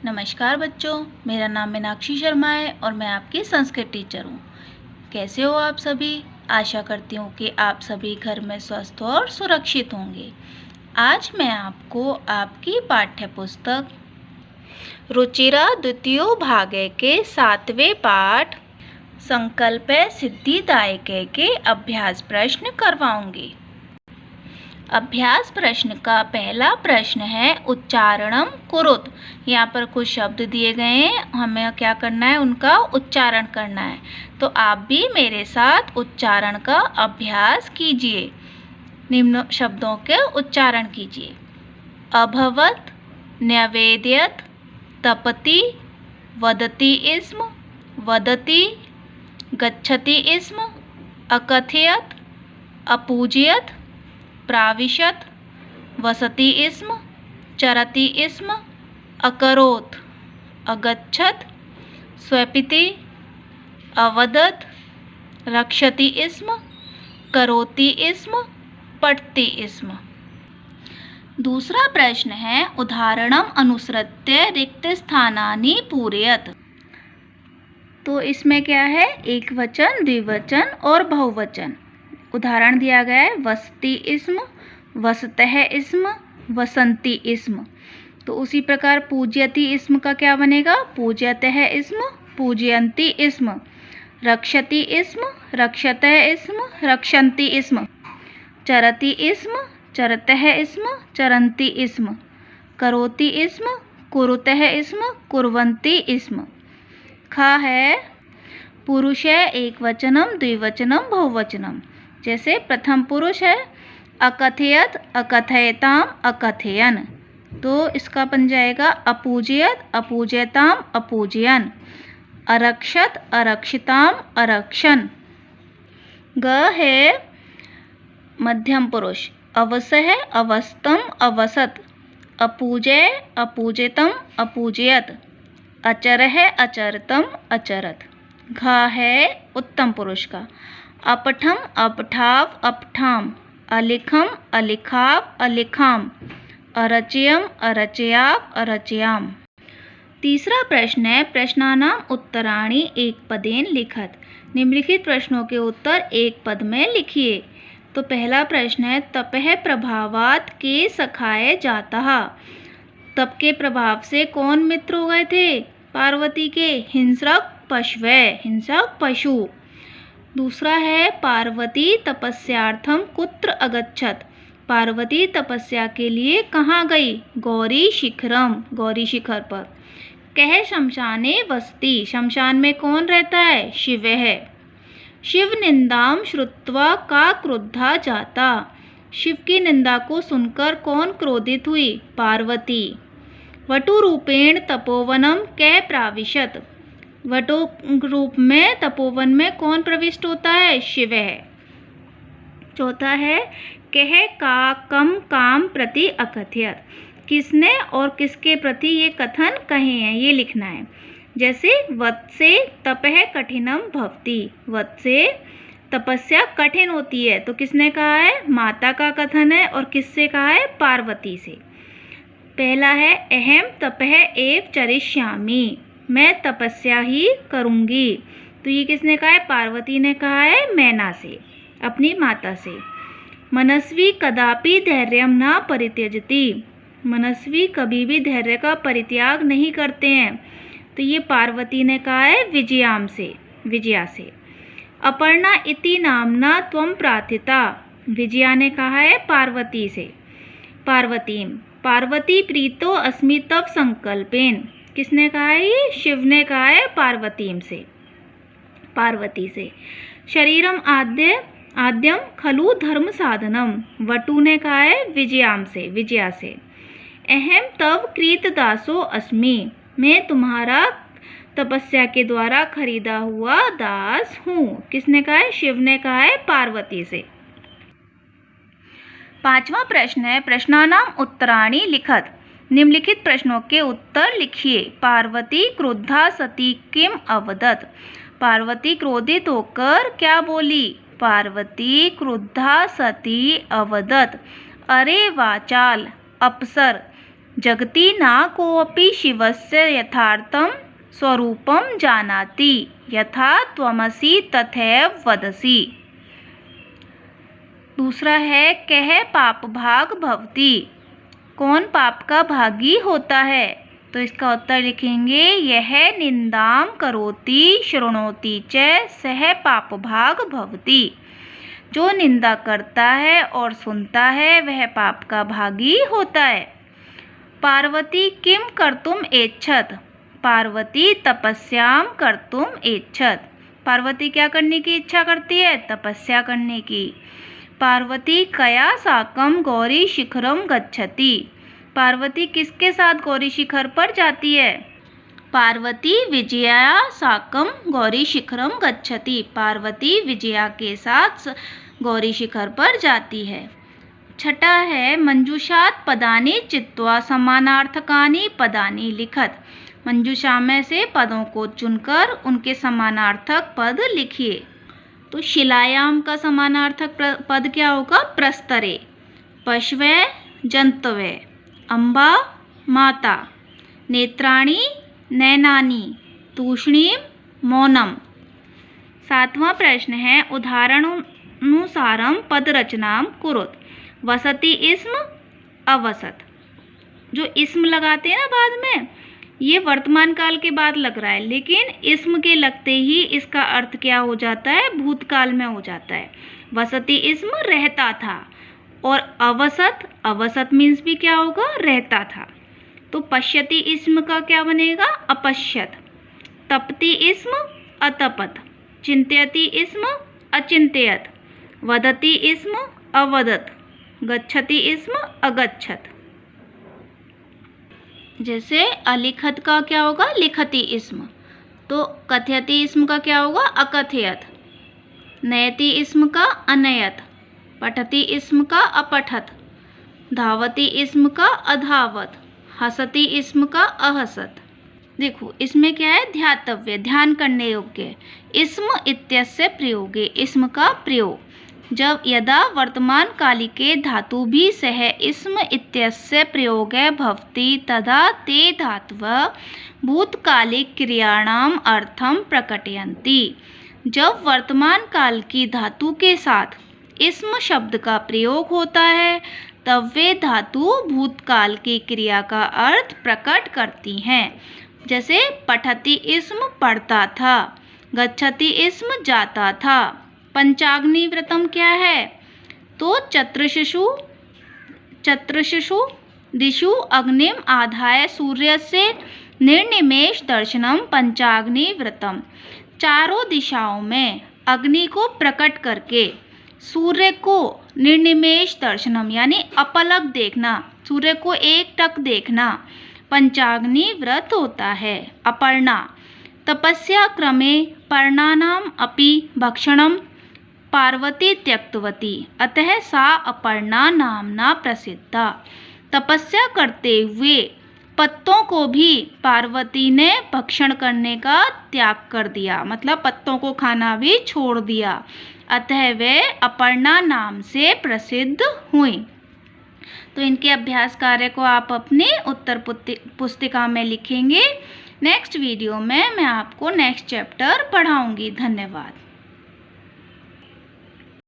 नमस्कार बच्चों, मेरा नाम मीनाक्षी शर्मा है और मैं आपकी संस्कृत टीचर हूँ। कैसे हो आप सभी? आशा करती हूँ कि आप सभी घर में स्वस्थ और सुरक्षित होंगे। आज मैं आपको आपकी पाठ्य पुस्तक रुचिरा द्वितीय भागे के 7वें पाठ संकल्प सिद्धिदायके के अभ्यास प्रश्न करवाऊंगी। अभ्यास प्रश्न का पहला प्रश्न है उच्चारणम कुरुत। यहाँ पर कुछ शब्द दिए गए हैं, हमें क्या करना है, उनका उच्चारण करना है। तो आप भी मेरे साथ उच्चारण का अभ्यास कीजिए। निम्न शब्दों के उच्चारण कीजिए। अभवत, न्यवेद्यत, तपति, वदति इस्म, वदति, गच्छति इस्म, अकथयत, अपूजयत, प्राविशत, वसति इस्म, चरति इस्म, अकरोत्, अगच्छत, स्वपिति, अवदत्, रक्षति इस्म, करोति इस्म, पठति इस्म। दूसरा प्रश्न है उदाहरणम अनुसृत्य रिक्त स्थानानि पूरयत। तो इसमें क्या है, एक वचन, द्विवचन और बहुवचन। उदाहरण दिया गया है वसति इस्म, वसतः इस्म, वसंती इस्म। तो उसी प्रकार पूज्यति इस्म का क्या बनेगा, पूज्यतः इस्म, पूजयन्ति इस्म। रक्षति इस्म, रक्षतः इस्म, रक्षन्ति इस्म। चरति इस्म, चरतः इस्म, चरन्ति इस्म। करोति इस्म, कुरुतः इस्म, कुर्वन्ति इस्म। खा है पुरुष है एक वचनम, द्विवचनम, बहुवचनम। जैसे प्रथम पुरुष है अकथयत, अकथयताम, अकथयन। तो इसका बन जाएगा अपूजयत, अपूजयताम, अपूजयन। अरक्षत, अरक्षिताम, अरक्षन। ग है मध्यम पुरुष अवसः, अवस्तम, अवसत। अपूजय, अपूजितम, अपूजयत। अचरः, अचरतम, अचरत। घ है उत्तम पुरुष का अपठम, अपठाव, अपठाम। अलिखम, अलिखाव, अलिखाम। अरचयम, अरचयाव, अरचयाम। तीसरा प्रश्न है प्रश्नानाम उत्तराणि एक पदेन लिखत। निम्नलिखित प्रश्नों के उत्तर एक पद में लिखिए। तो पहला प्रश्न है तपः प्रभावात के सखाए जातः। तप के प्रभाव से कौन मित्र हो गए थे पार्वती के, हिंस्रक पशवे, हिंसक पशु। दूसरा है पार्वती तपस्यार्थम कुत्र अगच्छत। पार्वती तपस्या के लिए कहाँ गई, गौरी शिखरम, गौरी शिखर पर। कह शमशाने वसति, शमशान में कौन रहता है, शिव है। शिव निंदाम श्रुत्वा का क्रुद्धा जाता। शिव की निंदा को सुनकर कौन क्रोधित हुई, पार्वती। वटु रूपेण तपोवनम कै प्राविशत। वटु रूप में तपोवन में कौन प्रविष्ट होता है, शिव है। चौथा है कह का कम काम प्रति अकथयत। किसने और किसके प्रति ये कथन कहे हैं, ये लिखना है। जैसे वत् से तपः कठिनम भवति। वत् से तपस्या कठिन होती है, तो किसने कहा है, माता का कथन है। और किससे कहा है, पार्वती से। पहला है अहम तपः एव चरिष्यामि, मैं तपस्या ही करूँगी। तो ये किसने कहा है, पार्वती ने कहा है मैना से, अपनी माता से। मनस्वी कदापि धैर्यम न परित्यजति। मनस्वी कभी भी धैर्य का परित्याग नहीं करते हैं। तो ये पार्वती ने कहा है विजयाम से, विजया से। अपर्णा इति नामना त्वं प्रार्थिता। विजया ने कहा है पार्वती से, पार्वतीम। पार्वती प्रीतो अस्मि तव संकल्पेन। किसने कहा है, ये शिव ने कहा है पार्वतीम से, पार्वती से। शरीरम आद्यम खलु धर्म साधनम। वटु ने कहा है विजयाम से, विजया से। अहम तव कृतदासो अस्मि, मैं तुम्हारा तपस्या के द्वारा खरीदा हुआ दास हूँ। किसने कहा है, शिव ने कहा है पार्वती से। पांचवा प्रश्न है प्रश्नानाम उत्तराणि लिखत। निम्नलिखित प्रश्नों के उत्तर लिखिए। पार्वती क्रुद्धा सती किम अवदत। पार्वती क्रोधित होकर क्या बोली, पार्वती क्रुद्धा सती अवदत। अरे वाचाल, अप्सर, जगति न कोऽपि शिवस्य यथार्थं स्वरूपं जानाति यथा त्वमसि तथैव वदसि। दूसरा है कः पाप भाग भवति, कौन पाप का भागी होता है। तो इसका उत्तर लिखेंगे यह निंदाम करोति शृणोति च सह पाप भाग भवति। जो निंदा करता है और सुनता है वह पाप का भागी होता है। पार्वती किम कर्तुम एच्छत, पार्वती तपस्याम कर्तुम एच्छत। पार्वती क्या करने की इच्छा करती है, तपस्या करने की। पार्वती कया साकम गौरी शिखरम गच्छति, पार्वती किसके साथ गौरी शिखर पर जाती है। पार्वती विजया साकम गौरी शिखरम गच्छति, पार्वती विजया के साथ गौरी शिखर पर जाती है। छठा है मंजूषात पदानि चित्वा समानार्थकानि पदानि लिखत, मंजूषा में से पदों को चुनकर उनके समानार्थक पद लिखिए। तो शिलायाम का समानार्थक पद क्या होगा, प्रस्तरे। पशवे जंतवे, अम्बा माता, नेत्राणि नैनानि, तूष्णीम मौनम। सातवां प्रश्न है उदाहरणानुसारम पद रचनाम कुरुत। वसति इस्म अवसत, जो इस्म लगाते हैं ना बाद में, ये वर्तमान काल के बाद लग रहा है, लेकिन इस्म के लगते ही इसका अर्थ क्या हो जाता है, भूतकाल में हो जाता है। वसति इस्म रहता था, और अवसत, अवसत मीन्स भी क्या होगा, रहता था। तो पश्यति इस्म का क्या बनेगा, अपश्यत। तपति इस्म अतपत, चिंत्यति इस्म अचिंत्यत, वदति इस्म अवदत, गच्छति इस्म अगच्छत। जैसे अलिखत का क्या होगा, लिखति इस्म। तो कथयति इस्म का क्या होगा, अकथयत। नयति इस्म का अनयत, पठति इस्म का अपठत, धावति इस्म का अधावत, हसति इस्म का अहसत। देखो इसमें क्या है, ध्यातव्य, ध्यान करने योग्य। इस्म इत्यस्य प्रयोगे, इस्म का प्रयोग जब यदा वर्तमान कालिके धातु भी सह इस्म इत्यस्य प्रयोगे भवति तदा ते धातवः भूतकालिक क्रियाणाम अर्थम प्रकटयन्ति। जब वर्तमान काल की धातु के साथ इस्म शब्द का प्रयोग होता है तब वे धातु भूतकाल की क्रिया का अर्थ प्रकट करती हैं। जैसे पठति इस्म पढ़ता था, गच्छति इस्म जाता था। पंचाग्नि व्रतम क्या है, तो चत्रशिशु दिशु अग्निम आधाय सूर्य से निर्निमेष दर्शनम पंचाग्नि व्रतम। चारों दिशाओं में अग्नि को प्रकट करके सूर्य को निर्निमेष दर्शनम यानी अपलक देखना, सूर्य को एक टक देखना पंचाग्नि व्रत होता है। अपर्णा, तपस्या क्रमे पर्णानाम अपि भक्षणम पार्वती त्यक्तवती अतः सा अपर्णा नामना प्रसिद्धा। तपस्या करते हुए पत्तों को भी पार्वती ने भक्षण करने का त्याग कर दिया, मतलब पत्तों को खाना भी छोड़ दिया, अतः वे अपर्णा नाम से प्रसिद्ध हुई। तो इनके अभ्यास कार्य को आप अपने उत्तर पुस्तिका में लिखेंगे। नेक्स्ट वीडियो में मैं आपको नेक्स्ट चैप्टर पढ़ाऊंगी। धन्यवाद।